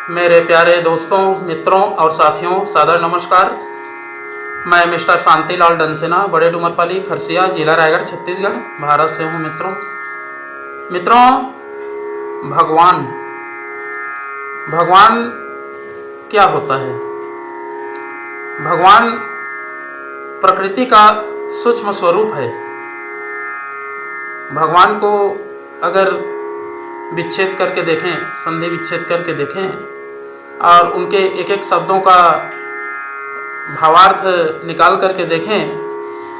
मेरे प्यारे दोस्तों, मित्रों और साथियों, सादर नमस्कार। मैं मिस्टर शांतिलाल डंसेना, बड़े डुमरपाली, खरसिया, जिला रायगढ़, छत्तीसगढ़, भारत से हूँ। मित्रों, भगवान भगवान क्या होता है? भगवान प्रकृति का सूक्ष्म स्वरूप है। भगवान को अगर विच्छेद करके देखें, संधि विच्छेद करके देखें और उनके एक एक शब्दों का भावार्थ निकाल करके देखें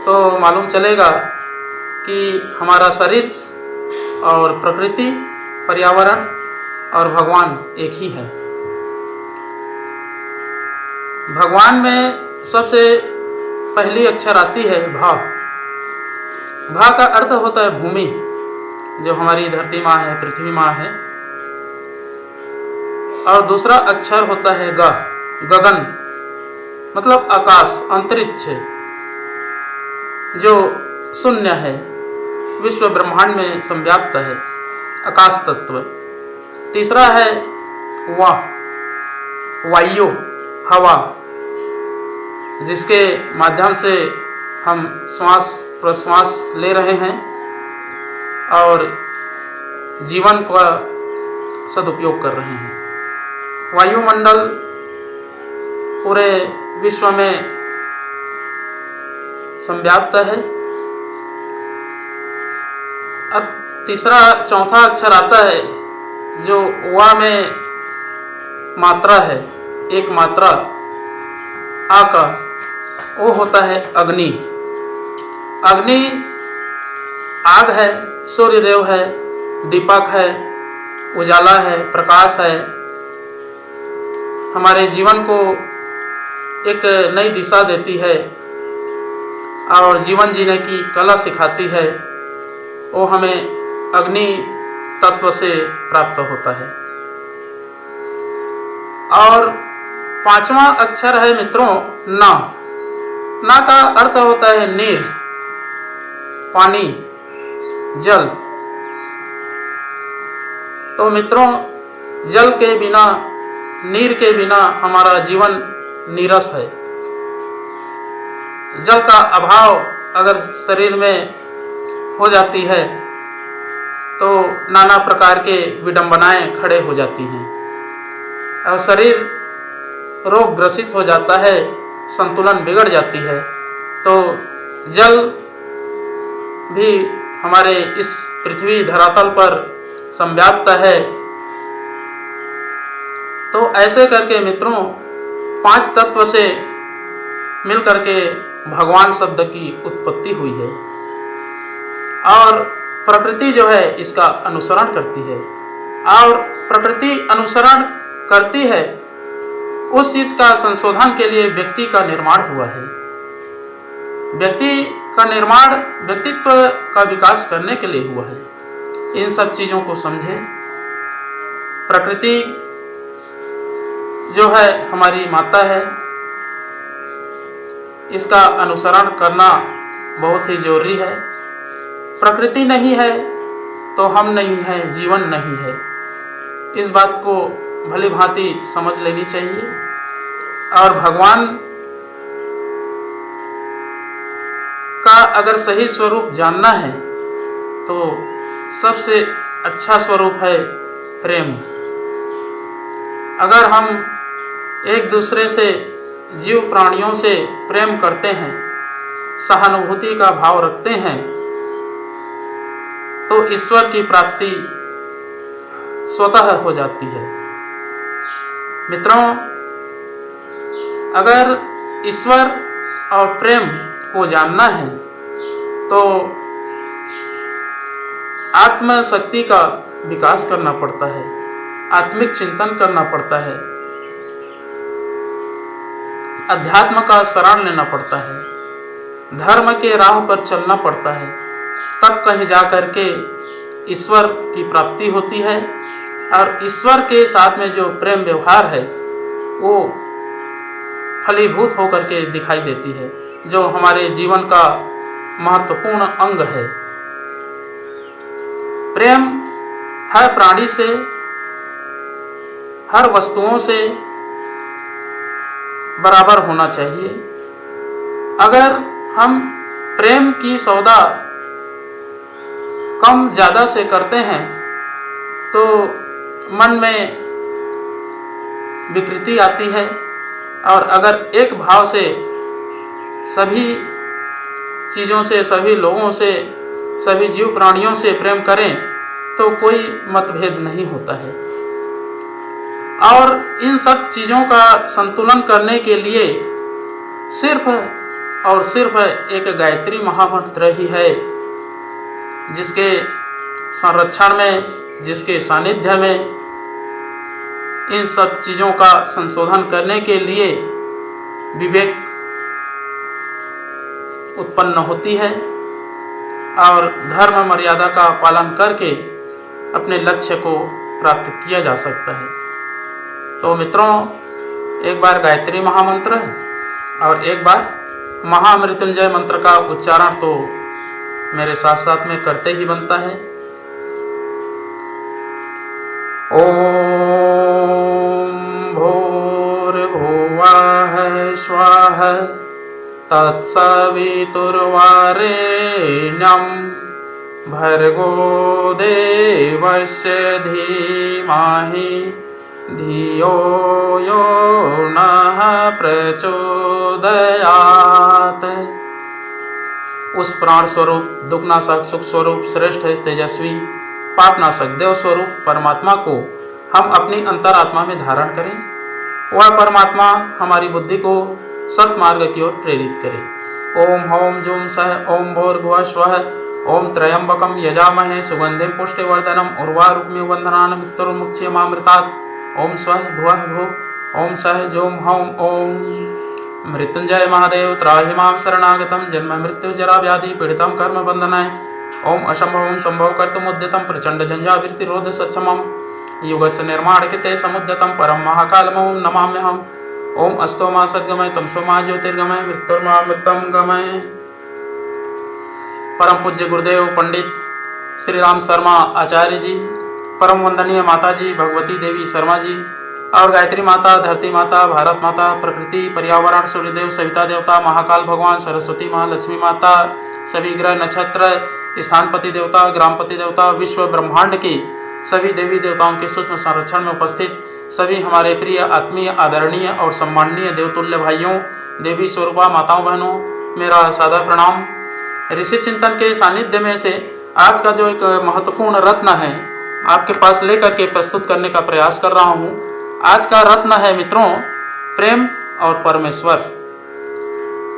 तो मालूम चलेगा कि हमारा शरीर और प्रकृति, पर्यावरण और भगवान एक ही है। भगवान में सबसे पहली अक्षर आती है भा। भा का अर्थ होता है भूमि, जो हमारी धरती माँ है, पृथ्वी माँ है। और दूसरा अक्षर होता है ग, गगन, मतलब आकाश, अंतरिक्ष, जो शून्य है, विश्व ब्रह्मांड में संव्याप्त है, आकाश तत्व। तीसरा है वा, वायु, हवा, जिसके माध्यम से हम श्वास प्रश्वास ले रहे हैं और जीवन का सदुपयोग कर रहे हैं। वायुमंडल पूरे विश्व में संव्याप्त है। अब चौथा अक्षर आता है जो वा में मात्रा है, एक मात्रा आ का, वो होता है अग्नि। अग्नि आग है, सूर्यदेव है, दीपक है, उजाला है, प्रकाश है, हमारे जीवन को एक नई दिशा देती है और जीवन जीने की कला सिखाती है। वो हमें अग्नि तत्व से प्राप्त होता है। और पांचवा अक्षर है मित्रों ना। ना का अर्थ होता है नीर, पानी, जल। तो मित्रों, जल के बिना, नीर के बिना हमारा जीवन नीरस है। जल का अभाव अगर शरीर में हो जाती है तो नाना प्रकार के विडंबनाएं खड़े हो जाती हैं और शरीर रोग ग्रसित हो जाता है, संतुलन बिगड़ जाती है। तो जल भी हमारे इस पृथ्वी धरातल पर संव्याप्त है। तो ऐसे करके मित्रों, 5 तत्व से मिलकर के भगवान शब्द की उत्पत्ति हुई है और प्रकृति जो है इसका अनुसरण करती है। और प्रकृति अनुसरण करती है, उस चीज का संशोधन के लिए व्यक्ति का निर्माण हुआ है। व्यक्ति का निर्माण व्यक्तित्व का विकास करने के लिए हुआ है। इन सब चीजों को समझें। प्रकृति जो है हमारी माता है, इसका अनुसरण करना बहुत ही जरूरी है। प्रकृति नहीं है तो हम नहीं है, जीवन नहीं है। इस बात को भली भांति समझ लेनी चाहिए। और भगवान का अगर सही स्वरूप जानना है तो सबसे अच्छा स्वरूप है प्रेम। अगर हम एक दूसरे से, जीव प्राणियों से प्रेम करते हैं, सहानुभूति का भाव रखते हैं, तो ईश्वर की प्राप्ति स्वतः हो जाती है। मित्रों, अगर ईश्वर और प्रेम को जानना है तो आत्मशक्ति का विकास करना पड़ता है, आत्मिक चिंतन करना पड़ता है, अध्यात्म का शरण लेना पड़ता है, धर्म के राह पर चलना पड़ता है। तब कहीं जाकर के ईश्वर की प्राप्ति होती है। और ईश्वर के साथ में जो प्रेम व्यवहार है वो फलीभूत होकर के दिखाई देती है, जो हमारे जीवन का महत्वपूर्ण अंग है। प्रेम हर प्राणी से हर वस्तुओं से बराबर होना चाहिए। अगर हम प्रेम की सौदा कम ज़्यादा से करते हैं तो मन में विकृति आती है, और अगर एक भाव से सभी चीज़ों से, सभी लोगों से, सभी जीव प्राणियों से प्रेम करें तो कोई मतभेद नहीं होता है। और इन सब चीज़ों का संतुलन करने के लिए सिर्फ और सिर्फ एक गायत्री महामंत्र ही है, जिसके संरक्षण में, जिसके सानिध्य में इन सब चीज़ों का संशोधन करने के लिए विवेक उत्पन्न होती है और धर्म मर्यादा का पालन करके अपने लक्ष्य को प्राप्त किया जा सकता है। तो मित्रों, एक बार गायत्री महामंत्र और एक बार महामृत्युंजय मंत्र का उच्चारण तो मेरे साथ साथ में करते ही बनता है। ओम भूर्भुवः स्वः तत्सवितुर्वरेण्यं भर्गो देवस्य धीमहि धियो यो नः प्रचोदयात्। उस प्राण स्वरूप, दुखनाशक, सुख स्वरूप, श्रेष्ठ, तेजस्वी, पापनाशक, देव स्वरूप परमात्मा को हम अपनी अंतरात्मा में धारण करें। वह परमात्मा हमारी बुद्धि को सत्मार्ग की ओर प्रेरित करे। ओम हौम जूम सह ओम भूर्भुवः स्वः ओम त्र्यंबकं यजामहे सुगंधिं पुष्टिवर्धनम् उर्वारुकमिव बन्धनान् मृत्युर्मुच्यमामृतात्। ओम स्वः भुवः भुः ओम सह जूम हौम ओम। मृत्युंजय महादेव त्राहि मां शरणागतं जन्म मृत्यु जरा व्याधि पीड़ितं कर्म बंधनाय। ओम असंभवं संभव कर्तुमुद्यतं प्रचंड झंझाविर्तिरोध सक्षमं युगस्य निर्माण कृते समुद्यतं परम महाकालमं नमाम्यहम्। ओम अस्तो मा सद्गमय तमसो मा ज्योतिर्गमय मृत्युर्मामृतं गमय। परम पूज्य गुरुदेव पंडित श्री राम शर्मा आचार्य जी, परम वंदनीय माता जी भगवती देवी शर्मा जी, और गायत्री माता, धरती माता, भारत माता, प्रकृति, पर्यावरण, सूर्यदेव, सविता देवता, महाकाल भगवान, सरस्वती माँ, लक्ष्मी माता, सभी ग्रह नक्षत्र, स्थानपति देवता, ग्रामपति देवता, विश्व ब्रह्मांड की सभी देवी देवताओं के सूक्ष्म संरक्षण में उपस्थित सभी हमारे प्रिय, आत्मीय, आदरणीय और सम्माननीय देवतुल्य भाइयों, देवी स्वरूपा माताओं, बहनों, मेरा सादर प्रणाम। ऋषि चिंतन के सानिध्य में से आज का जो एक महत्वपूर्ण रत्न है आपके पास लेकर के प्रस्तुत करने का प्रयास कर रहा हूँ। आज का रत्न है मित्रों, प्रेम और परमेश्वर।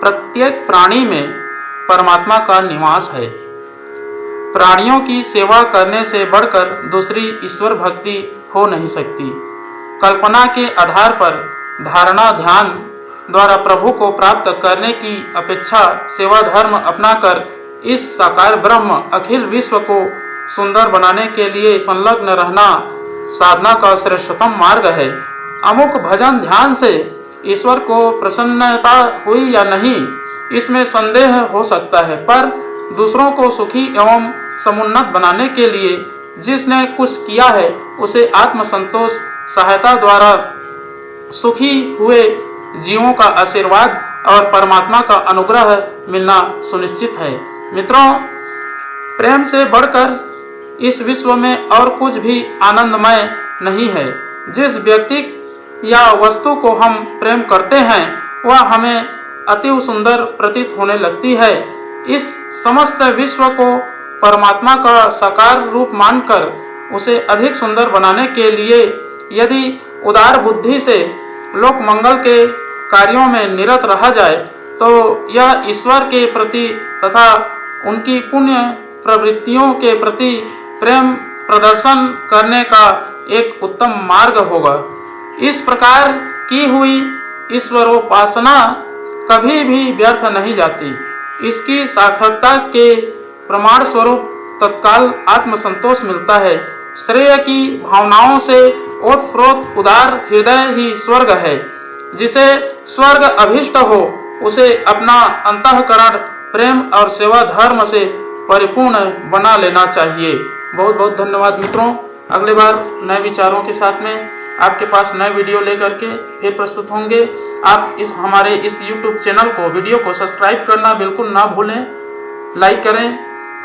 प्रत्येक प्राणी में परमात्मा का निवास है। प्राणियों की सेवा करने से बढ़कर दूसरी ईश्वर भक्ति हो नहीं सकती। कल्पना के आधार पर धारणा ध्यान द्वारा प्रभु को प्राप्त करने की अपेक्षा सेवा धर्म अपनाकर इस साकार ब्रह्म अखिल विश्व को सुंदर बनाने के लिए संलग्न रहना साधना का श्रेष्ठतम मार्ग है। अमुक भजन ध्यान से ईश्वर को प्रसन्नता हुई या नहीं, इसमें संदेह हो सकता है, पर दूसरों को सुखी एवं समुन्नत बनाने के लिए जिसने कुछ किया है उसे आत्मसंतोष सहायता द्वारा सुखी हुए जीवों का आशीर्वाद और परमात्मा का अनुग्रह मिलना सुनिश्चित है। मित्रों, प्रेम से बढ़कर इस विश्व में और कुछ भी आनंदमय नहीं है। जिस व्यक्ति या वस्तु को हम प्रेम करते हैं वह हमें अति सुंदर प्रतीत होने लगती है। इस समस्त विश्व को परमात्मा का साकार रूप मानकर उसे अधिक सुंदर बनाने के लिए यदि उदार बुद्धि से लोक मंगल के कार्यों में निरत रहा जाए तो यह ईश्वर के प्रति तथा उनकी पुण्य प्रवृत्तियों के प्रति प्रेम प्रदर्शन करने का एक उत्तम मार्ग होगा। इस प्रकार की हुई ईश्वरोपासना कभी भी व्यर्थ नहीं जाती। इसकी सार्थकता के प्रमाण स्वरूप तत्काल आत्मसंतोष मिलता है। श्रेय की भावनाओं से ओतप्रोत उदार हृदय ही स्वर्ग है। जिसे स्वर्ग अभीष्ट हो उसे अपना अंतःकरण प्रेम और सेवा धर्म से परिपूर्ण बना लेना चाहिए। बहुत बहुत धन्यवाद मित्रों। अगले बार नए विचारों के साथ में आपके पास नए वीडियो लेकर के फिर प्रस्तुत होंगे। आप हमारे इस YouTube चैनल को, वीडियो को सब्सक्राइब करना बिल्कुल ना भूलें, लाइक करें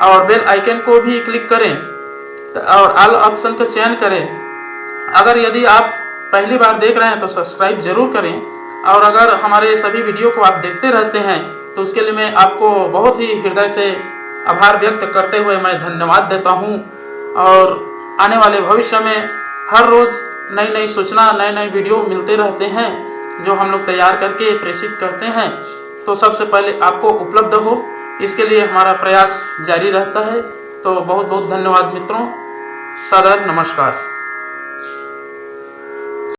और बेल आइकन को भी क्लिक करें और ऑल ऑप्शन का चयन करें। अगर यदि आप पहली बार देख रहे हैं तो सब्सक्राइब जरूर करें, और अगर हमारे सभी वीडियो को आप देखते रहते हैं तो उसके लिए मैं आपको बहुत ही हृदय से आभार व्यक्त करते हुए मैं धन्यवाद देता हूं। और आने वाले भविष्य में हर रोज़ नई नई सूचना, नए नए वीडियो मिलते रहते हैं जो हम लोग तैयार करके प्रेषित करते हैं, तो सबसे पहले आपको उपलब्ध हो, इसके लिए हमारा प्रयास जारी रहता है। तो बहुत बहुत धन्यवाद मित्रों, सादर नमस्कार।